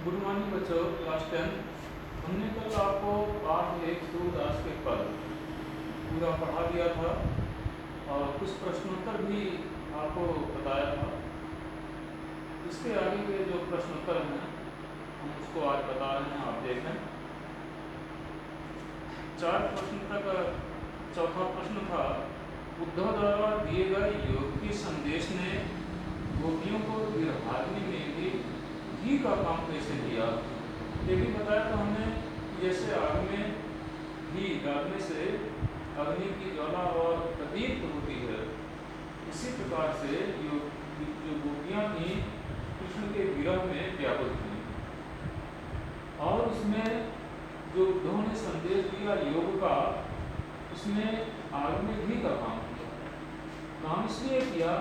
Good morning बच्चों, class 10। हमने कल आपको पाठ 1 सूरदास के पद पूरा पढ़ा दिया था और कुछ प्रश्नोत्तर भी आपको बताया था। इसके आगे के जो प्रश्नोत्तर हैं हम उसको आज बता रहे हैं, आप देखें। 4 प्रश्न तक चौथा प्रश्न था, उद्धव द्वारा दिए गए योग के संदेश ने गोपियों को विरहाग्नि में भी घी का काम कैसे किया। ये भी बताया था हमने, जैसे आग में घी डालने से अग्नि की ज्वाला और प्रदीप्त होती है, इसी प्रकार से जो गोपियाँ थीं कृष्ण के विरह में व्याकुल थीं। और उसमें जो उद्धव ने संदेश दिया योग का, उसमें आग में घी का काम किया। काम इसलिए किया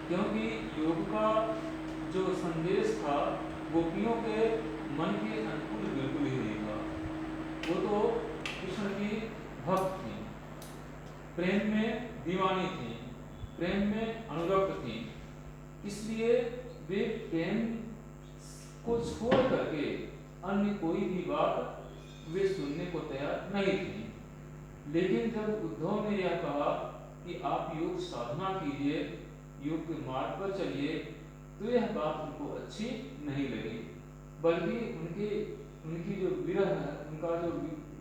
क्योंकि योग का जो संदेश था गोपियों के मन के अनुकूल बिल्कुल ही नहीं था। वो तो कृष्ण की भक्त थी, प्रेम में दीवानी थी, प्रेम में अनुरक्त थी, इसलिए वे प्रेम को छोड़ करके अन्य कोई भी बात वे सुनने को तैयार नहीं थी। लेकिन जब उद्धव ने यह कहा कि आप योग साधना कीजिए, योग के मार्ग पर चलिए, तो यह बात उनको अच्छी नहीं लगी, बल्कि उनकी जो विरह है,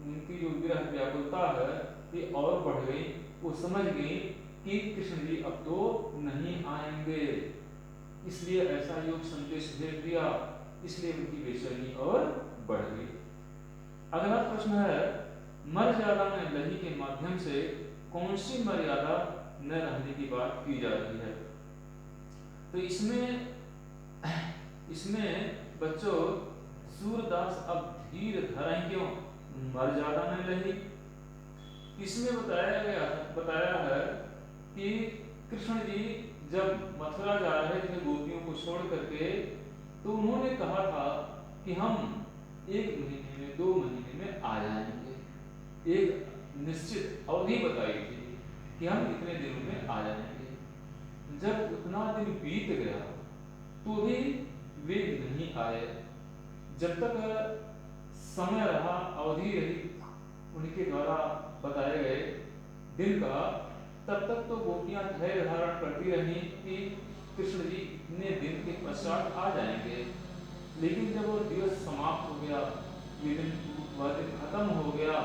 उनकी जो विरह व्याकुलता है ये और बढ़ गई। वो समझ गई कि कृष्ण जी अब तो नहीं आएंगे, इसलिए ऐसा योग संदेश भेज दिया, इसलिए उनकी बेचैनी और बढ़ गई। अगला प्रश्न है, मर्यादा में लही के माध्यम से कौन सी मर्यादा न रहने की बात की जा रही है। तो इसमें बच्चों सूरदास अब धीर धरें क्यों, मर्यादा न लही। इसमें बताया है कि कृष्ण जी जब मथुरा जा रहे थे गोपियों को छोड़ करके, तो उन्होंने कहा था कि हम 1 महीने में 2 महीने में आ जाएंगे। एक निश्चित अवधि बताई थी कि हम इतने दिनों में आ जाएंगे। जब उतना दिन बीत गया तो भी वे नहीं आए। जब तक समय रहा, अवधि रही उनके द्वारा बताए गए दिन का, तब तक तो गोपियां धैर्य धारण करती रही कि कृष्ण जी इतने दिन के पश्चात आ जाएंगे। लेकिन जब वो दिवस समाप्त हो गया, वह दिन खत्म हो गया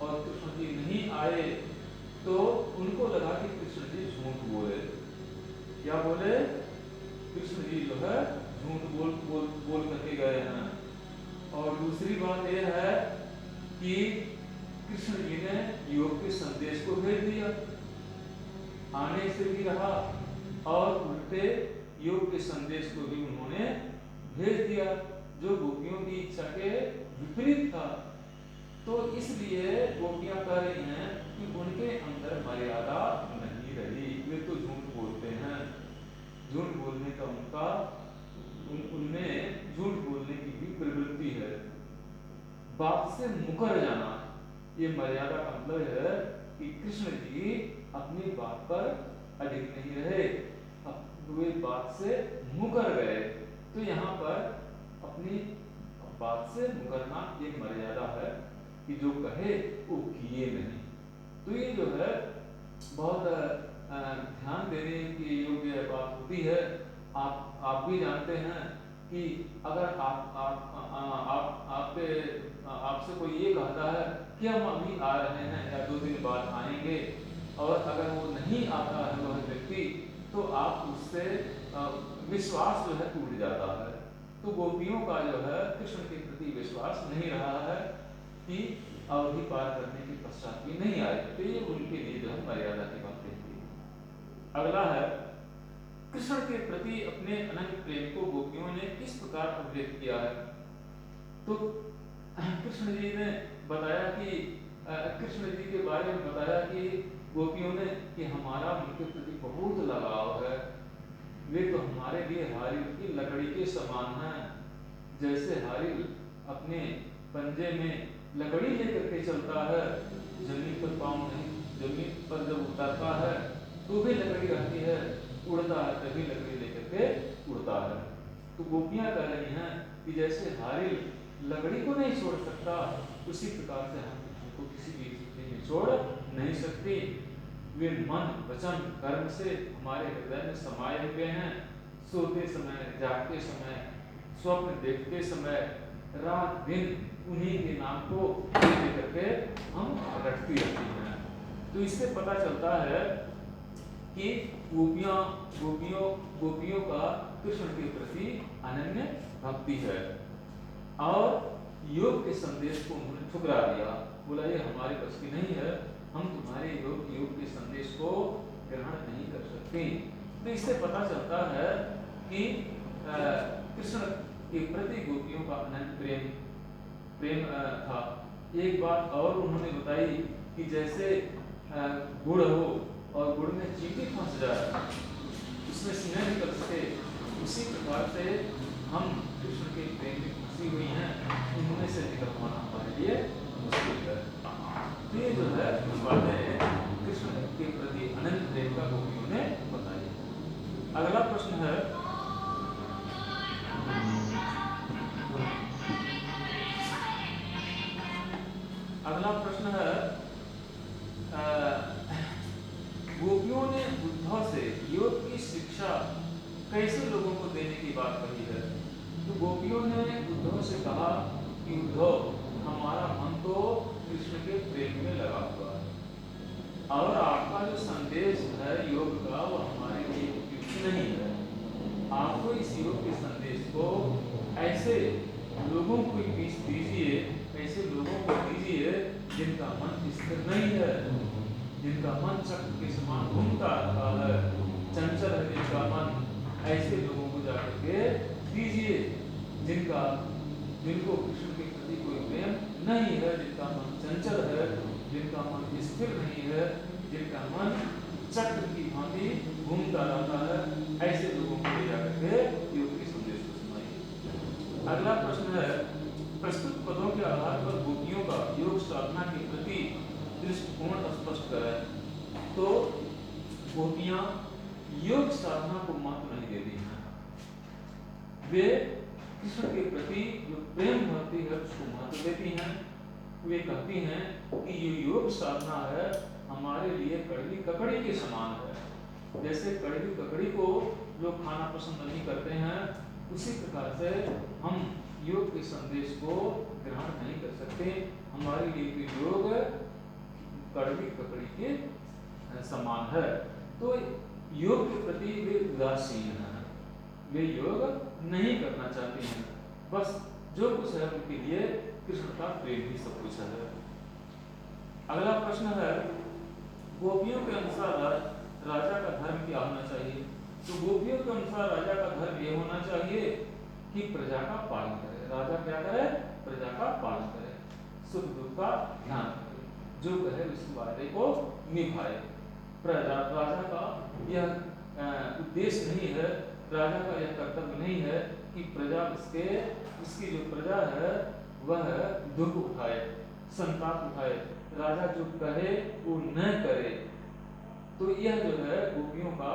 और कृष्ण जी नहीं आए, तो उनको लगा कि कृष्ण जी झूठ बोले। क्या बोले? कृष्ण जी जो है झूठ बोल करके गए हैं। और दूसरी बात यह है कि कृष्ण जी ने योग के संदेश को भेज दिया, आने से भी रहा और उल्टे योग के संदेश को भी उन्होंने भेज दिया, जो गोपियों की इच्छा के विपरीत था। तो इसलिए गोपियां कह रही हैं कि उनके अंदर मर्यादा नहीं रही, वे तो झूठ बोलते हैं। झूठ बोलने का उनमें झूठ बोलने की भी प्रवृत्ति है। बात से मुकर जाना, ये मर्यादा का मतलब है कि कृष्ण जी अपनी बात पर अडिग नहीं रहे, वे बात से मुकर गए। तो यहाँ पर अपनी बात से मुकरना ये मर्यादा है कि जो कहे वो किए नहीं। तो ये जो है बहुत ध्यान देने की योग्य बात होती है। आप भी जानते हैं कि अगर आपसे कोई ये कहता है कि हम अभी आ रहे हैं या 2 दिन बाद आएंगे, और अगर वो नहीं आता है वह व्यक्ति, तो आप उससे विश्वास जो है टूट जाता है। तो गोपियों का जो है कृष्ण के प्रति विश्वास नहीं रहा है कि अवधि पार करने के पश्चात भी नहीं आए, तो ये उनके लिए जो है मर्यादा की बातें थी। अगला है, कृष्ण के प्रति अपने अनंत प्रेम को गोपियों ने किस प्रकार अभिव्यक्त किया है। तो कृष्ण जी ने बताया कि कृष्ण जी के बारे में बताया कि गोपियों ने कि हमारा उनके प्रति बहुत लगाव है, वे तो हमारे लिए हारिल की लकड़ी के समान हैं। जैसे हारिल अपने पंजे में लकड़ी लेकर के चलता है, जमीन पर पाँव नहीं, जमीन पर जब उतरता है तो भी लकड़ी रहती है, उड़ता है तभी लकड़ी लेकर के उड़ता है। तो गोपियां कह रही हैं कि जैसे हारिल लकड़ी को नहीं छोड़ सकता, उसी प्रकार से हम कृष्ण को किसी भी स्थिति में छोड़ नहीं सकते। वे मन वचन कर्म से हमारे हृदय में समाये हुए हैं। सोते समय, जागते समय, स्वप्न देखते समय, रात दिन उन्हीं के नाम को लेकर के हम रटती रहती हैं। तो इससे पता चलता है कि गोपियों का कृष्ण के प्रति अनन्य भक्ति है। और योग के संदेश को उन्होंने ठुकरा दिया, बोला ये हमारे बस की नहीं है, हम तुम्हारे योग के संदेश को ग्रहण नहीं कर सकते। तो इससे पता चलता है कि कृष्ण के प्रति गोपियों का अनन्य प्रेम था। एक बात और उन्होंने बताई कि जैसे गुड़ हो और गुड़ में चींटी फंस जाए, उसमें सिंह निकल सके, उसी प्रकार से हम कृष्ण के प्रेम में फंसी हुई हैं, इनमें से निकल पाना हमारे लिए मुश्किल है। तो ये जो है बातें कृष्ण के प्रति अनंत प्रेम का गोपियों ने बताई। अगला प्रश्न है, गोपियों ने उद्धव से योग की शिक्षा कैसे लोगों को देने की बात कही है। तो गोपियों ने उद्धव से कहा कि उद्धव, हमारा मन तो कृष्ण के प्रेम में लगा हुआ है और आपका जो संदेश है योग का वो हमारे लिए उपयुक्त नहीं है। आपको इस योग के संदेश को ऐसे लोगों को दीजिए, ऐसे लोगों को दीजिए जिनका मन स्थिर नहीं है, जिनका मन चक्र के समान घूमता रहता है, चंचल है जिनका मन, ऐसे लोगों को जाकर के दीजिए जिनको कृष्ण के प्रति कोई प्रेम नहीं है, जिनका मन चंचल है, जिनका मन स्थिर नहीं है, जिनका मन चक्र की भांति घूमता रहता है, ऐसे लोगों को ले जाकर के योग के संदेश को सुनाइए। अगला प्रश्न है, प्रस्तुत पदों के आधार पर गोपियों का योग साधना के प्रति दृष्टिकोण स्पष्ट करें। तो गोपियां योग साधना को महत्व नहीं देती हैं, वे कृष्ण के प्रति जो प्रेम भक्ति है उसको महत्व देती हैं। वे कहती हैं कि ये योग साधना है हमारे लिए कड़वी ककड़ी के समान है। जैसे कड़वी ककड़ी को लोग खाना पसंद नहीं करते हैं, उसी प्रकार से हम योग के संदेश को ग्रहण नहीं कर सकते। हमारे लिए योग कड़वी ककड़ी के समान है। तो योग के प्रति वे उदासीन हैं, वे योग नहीं करना चाहते हैं, बस जो कुछ है उनके लिए कृष्ण का प्रेम ही सब कुछ है। अगला प्रश्न है, गोपियों के अनुसार राजा का धर्म क्या होना चाहिए। तो गोपियों के अनुसार राजा का धर्म ये होना चाहिए कि प्रजा का पालन करे। राजा क्या करे? प्रजा का पालन करे, सुख दुख का ध्यान करे, जो कहे उस वादे को निभाए। राजा का यह उद्देश्य नहीं है, राजा का यह कर्तव्य नहीं है कि प्रजा इसकी जो प्रजा है वह दुख उठाए, संताप उठाए। राजा जो कहे वो न करे। तो यह जो है गोपियों का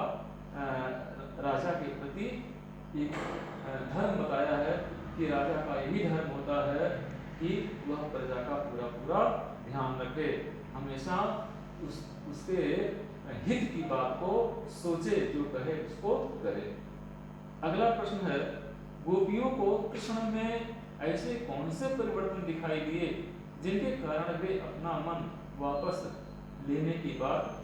राजा के प्रति एक धर्म बताया है कि राजा का यही धर्म होता है कि वह प्रजा का पूरा पूरा ध्यान रखे, हमेशा उसके हित की बात को सोचे, जो कहे उसको करे। अगला प्रश्न है, गोपियों को कृष्ण में ऐसे कौन से परिवर्तन दिखाई दिए जिनके कारण वे अपना मन वापस लेने की बात